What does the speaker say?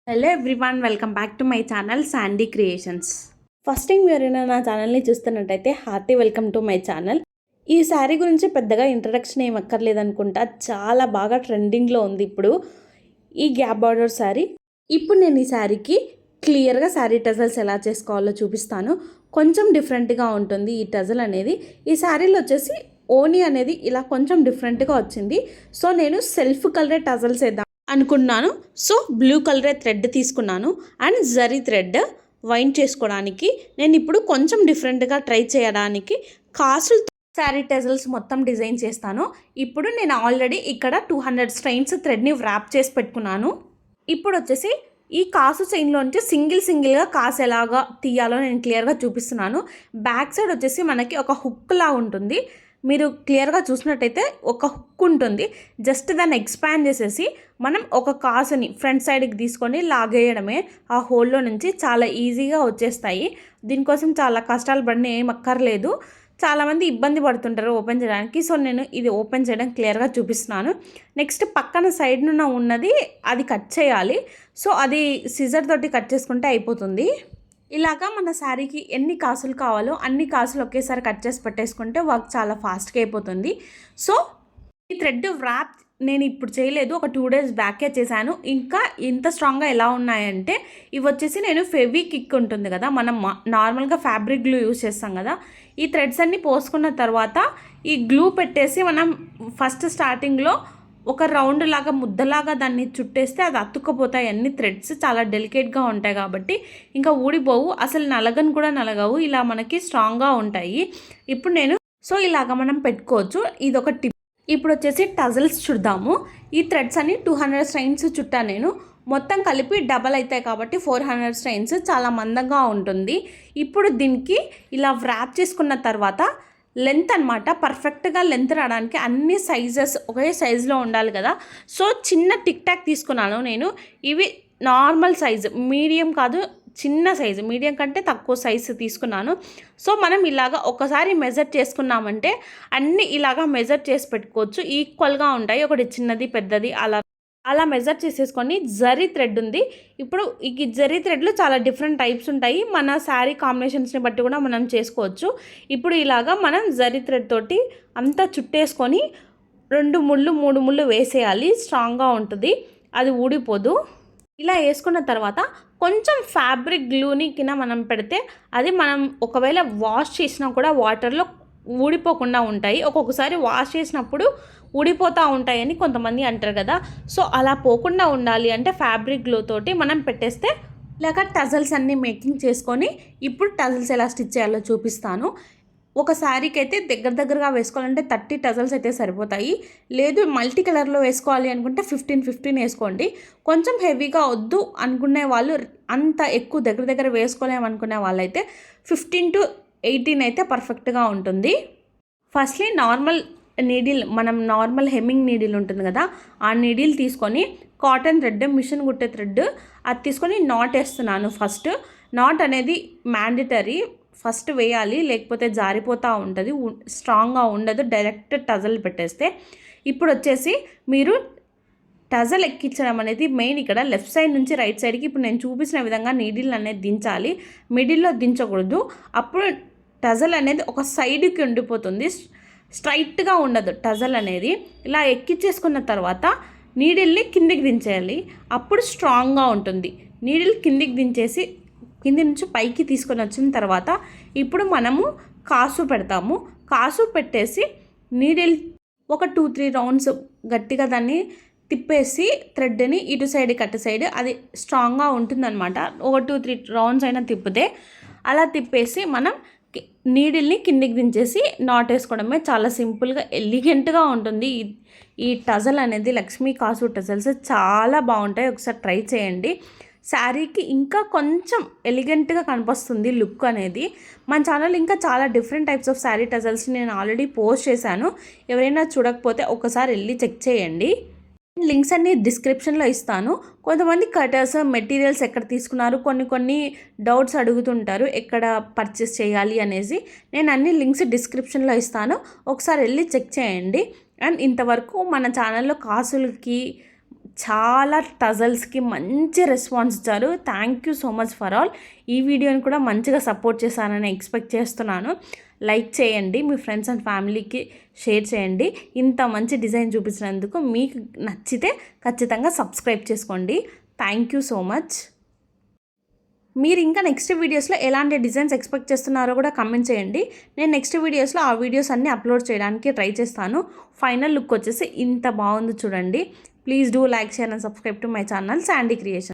Hello everyone, welcome back to my channel Sandy creations. First time ఎవరైనా నా ఛానల్ని చూస్తున్నట్టయితే hearty welcome to my channel. ఈ శారీ గురించి పెద్దగా ఇంట్రడక్షన్ ఏం అక్కర్లేదనుకుంటా, చాలా బాగా ట్రెండింగ్లో ఉంది ఇప్పుడు ఈ గ్యాప్ బార్డర్ శారీ. ఇప్పుడు నేను ఈ శారీకి క్లియర్గా శారీ టజల్స్ ఎలా చేసుకోవాలో చూపిస్తాను. కొంచెం డిఫరెంట్గా ఉంటుంది ఈ టజల్ అనేది. ఈ శారీలో వచ్చేసి ఓని అనేది ఇలా కొంచెం డిఫరెంట్గా వచ్చింది. సో నేను సెల్ఫ్ కలర్ టజల్స్ వేద్దాం అనుకున్నాను. సో బ్లూ కలరే థ్రెడ్ తీసుకున్నాను అండ్ జరీ థ్రెడ్ వైండ్ చేసుకోవడానికి. నేను ఇప్పుడు కొంచెం డిఫరెంట్గా ట్రై చేయడానికి కాసులు శారీ టెజల్స్ మొత్తం డిజైన్ చేస్తాను. ఇప్పుడు నేను ఆల్రెడీ ఇక్కడ 200 స్ట్రైన్స్ థ్రెడ్ని వ్రాప్ చేసి పెట్టుకున్నాను. ఇప్పుడు వచ్చేసి ఈ కాసు చైన్లోంచి సింగిల్గా కాసు ఎలాగా తీయాలో నేను క్లియర్గా చూపిస్తున్నాను. బ్యాక్ సైడ్ వచ్చేసి మనకి ఒక హుక్లా ఉంటుంది. మీరు క్లియర్గా చూసినట్టయితే ఒక హుక్ ఉంటుంది. జస్ట్ దాన్ని ఎక్స్పాండ్ చేసేసి మనం ఒక కాసుని ఫ్రంట్ సైడ్కి తీసుకొని లాగేయడమే. ఆ హోల్లో నుంచి చాలా ఈజీగా వచ్చేస్తాయి. దీనికోసం చాలా కష్టాలు పడిన ఏం అక్కర్లేదు. చాలామంది ఇబ్బంది పడుతుంటారు ఓపెన్ చేయడానికి. సో నేను ఇది ఓపెన్ చేయడం క్లియర్గా చూపిస్తున్నాను. నెక్స్ట్ పక్కన సైడ్ ఉన్నది అది కట్ చేయాలి. సో అది సిజర్ తోటి కట్ చేసుకుంటే అయిపోతుంది. ఇలాగా మన శారీకి ఎన్ని కాసులు కావాలో అన్ని కాసులు ఒకేసారి కట్ చేసి పెట్టేసుకుంటే వర్క్ చాలా ఫాస్ట్గా అయిపోతుంది. సో ఈ థ్రెడ్ వ్రాప్ నేను ఇప్పుడు చేయలేదు, ఒక 2 days బ్యాకే చేశాను. ఇంకా ఇంత స్ట్రాంగ్గా ఎలా ఉన్నాయంటే ఇవి వచ్చేసి నేను ఫెవిక్విక్ ఉంటుంది కదా, మనం నార్మల్గా ఫ్యాబ్రిక్ గ్లూ యూజ్ చేస్తాం కదా, ఈ థ్రెడ్స్ అన్నీ పోసుకున్న తర్వాత ఈ గ్లూ పెట్టేసి మనం ఫస్ట్ స్టార్టింగ్లో ఒక రౌండ్ లాగా ముద్దలాగా దాన్ని చుట్టేస్తే అది అతుక్కపోతాయి. అన్ని థ్రెడ్స్ చాలా డెలికేట్గా ఉంటాయి కాబట్టి ఇంకా ఊడిపోవు, అసలు నలగను కూడా నలగవు, ఇలా మనకి స్ట్రాంగ్గా ఉంటాయి. ఇప్పుడు నేను ఇలాగ మనం పెట్టుకోవచ్చు. ఇది ఒక టిప్. ఇప్పుడు వచ్చేసి టజల్స్ చూద్దాము. ఈ థ్రెడ్స్ అన్ని 200 స్ట్రైన్స్ చుట్టా నేను మొత్తం కలిపి డబల్ అవుతాయి కాబట్టి 400 స్ట్రైన్స్, చాలా మందంగా ఉంటుంది. ఇప్పుడు దీనికి ఇలా వ్రాప్ చేసుకున్న తర్వాత లెంత్ అనమాట, పర్ఫెక్ట్గా లెంత్ రావడానికి అన్ని సైజెస్ ఒకే సైజులో ఉండాలి కదా. సో చిన్న టిక్ టాక్ తీసుకున్నాను నేను. ఇవి నార్మల్ సైజు, మీడియం కాదు, చిన్న సైజు, మీడియం కంటే తక్కువ సైజు తీసుకున్నాను. సో మనం ఇలాగా ఒకసారి మెజర్ చేసుకున్నామంటే అన్నీ ఇలాగా మెజర్ చేసి పెట్టుకోవచ్చు. ఈక్వల్గా ఉంటాయి, ఒకటి చిన్నది పెద్దది అలా మెజర్ చేసేసుకొని జరీ థ్రెడ్ ఉంది. ఇప్పుడు ఈ జరీ థ్రెడ్లో చాలా డిఫరెంట్ టైప్స్ ఉంటాయి, మన శారీ కాంబినేషన్స్ని బట్టి కూడా మనం చేసుకోవచ్చు. ఇప్పుడు ఇలాగా మనం జరీ థ్రెడ్ తోటి అంతా చుట్టేసుకొని 2 ముళ్ళు 3 ముళ్ళు వేసేయాలి. స్ట్రాంగ్గా ఉంటుంది, అది ఊడిపోదు. ఇలా వేసుకున్న తర్వాత కొంచెం ఫ్యాబ్రిక్ గ్లూని కింద మనం పెడితే అది మనం ఒకవేళ వాష్ చేసినా కూడా వాటర్లో ఊడిపోకుండా ఉంటాయి. ఒక్కొక్కసారి వాష్ చేసినప్పుడు ఊడిపోతూ ఉంటాయని కొంతమంది అంటారు కదా. సో అలా పోకుండా ఉండాలి అంటే ఫ్యాబ్రిక్ గ్లూ తోటి మనం పెట్టేస్తే ఇలాగ టజల్స్ అన్నీ మేకింగ్ చేసుకొని ఇప్పుడు టజల్స్ ఎలా స్టిచ్ చేయాలో చూపిస్తాను. ఒక శారీకి అయితే దగ్గరగా వేసుకోవాలంటే 30 టజల్స్ అయితే సరిపోతాయి. లేదు మల్టీ కలర్లో వేసుకోవాలి అనుకుంటే 15 వేసుకోండి. కొంచెం హెవీగా వద్దు అనుకునే వాళ్ళు, అంత ఎక్కువ దగ్గర వేసుకోలేమనుకునే వాళ్ళైతే 15 to 18 అయితే పర్ఫెక్ట్గా ఉంటుంది. ఫస్ట్లీ నార్మల్ నీడిల్, మనం నార్మల్ హెమ్మింగ్ నీడిల్ ఉంటుంది కదా, ఆ నీడిల్ తీసుకొని కాటన్ థ్రెడ్, మిషన్ కుట్టే థ్రెడ్ అది తీసుకొని నాట్ వేస్తున్నాను. ఫస్ట్ నాట్ అనేది మ్యాండేటరీ, ఫస్ట్ వేయాలి, లేకపోతే జారిపోతూ ఉంటుంది, స్ట్రాంగ్గా ఉండదు డైరెక్ట్ టజల్ పెట్టేస్తే. ఇప్పుడు వచ్చేసి మీరు టజల్ ఎక్కించడం అనేది మెయిన్. ఇక్కడ లెఫ్ట్ సైడ్ నుంచి రైట్ సైడ్కి ఇప్పుడు నేను చూపించిన విధంగా నీడిల్ అనేది దించాలి, మిడిల్లో దించకూడదు. అప్పుడు టజల్ అనేది ఒక సైడ్కి ఉండిపోతుంది, స్ట్రైట్గా ఉండదు టజల్ అనేది. ఇలా ఎక్కించేసుకున్న తర్వాత నీడిల్ని కిందికి దించేయాలి, అప్పుడు స్ట్రాంగ్గా ఉంటుంది. నీడిల్ కిందికి దించేసి కింది నుంచి పైకి తీసుకొని వచ్చిన తర్వాత ఇప్పుడు మనము కాసు పెడతాము. కాసు పెట్టేసి నీడిల్ ఒక 2-3 రౌండ్స్ గట్టిగా దాన్ని తిప్పేసి థ్రెడ్ని ఇటు సైడ్ అటు సైడ్ అది స్ట్రాంగ్గా ఉంటుందన్నమాట. ఒక 2-3 రౌండ్స్ అయినా తిప్పితే అలా తిప్పేసి మనం నీడిల్ని కిందికి దించేసి నాట్ వేసుకోవడమే. చాలా సింపుల్గా ఎలిగెంట్గా ఉంటుంది ఈ టజల్ అనేది. లక్ష్మీ కాసు టజల్స్ చాలా బాగుంటాయి, ఒకసారి ట్రై చేయండి. శారీకి ఇంకా కొంచెం ఎలిగెంట్గా కనిపిస్తుంది లుక్ అనేది. మన ఛానల్ ఇంకా చాలా different types of sari tassels నేను ఆల్రెడీ పోస్ట్ చేశాను, ఎవరైనా చూడకపోతే ఒకసారి వెళ్ళి చెక్ చేయండి. లింక్స్ అన్ని డిస్క్రిప్షన్లో ఇస్తాను. కొంతమంది కటర్స్ మెటీరియల్స్ ఎక్కడ తీసుకున్నారు, కొన్ని డౌట్స్ అడుగుతుంటారు ఎక్కడ పర్చేస్ చేయాలి అనేసి. నేను అన్ని లింక్స్ డిస్క్రిప్షన్లో ఇస్తాను, ఒకసారి వెళ్ళి చెక్ చేయండి. అండ్ ఇంతవరకు మన ఛానల్లో కాసులకి చాలా టజల్స్కి మంచి రెస్పాన్స్ ఇచ్చారు. Thank you so much for all. ఈ వీడియోని కూడా మంచిగా సపోర్ట్ చేశానని ఎక్స్పెక్ట్ చేస్తున్నాను. లైక్ చేయండి, మీ ఫ్రెండ్స్ అండ్ ఫ్యామిలీకి షేర్ చేయండి. ఇంత మంచి డిజైన్ చూపించినందుకు మీకు నచ్చితే ఖచ్చితంగా సబ్స్క్రైబ్ చేసుకోండి. Thank you so much. మీరు ఇంకా నెక్స్ట్ వీడియోస్లో ఎలాంటి డిజైన్స్ ఎక్స్పెక్ట్ చేస్తున్నారో కూడా కమెంట్ చేయండి. నేను నెక్స్ట్ వీడియోస్లో ఆ వీడియోస్ అన్నీ అప్లోడ్ చేయడానికి ట్రై చేస్తాను. ఫైనల్ లుక్ వచ్చేసి ఇంత బాగుంది చూడండి. Please do like, share and subscribe to my channel Sandy creation.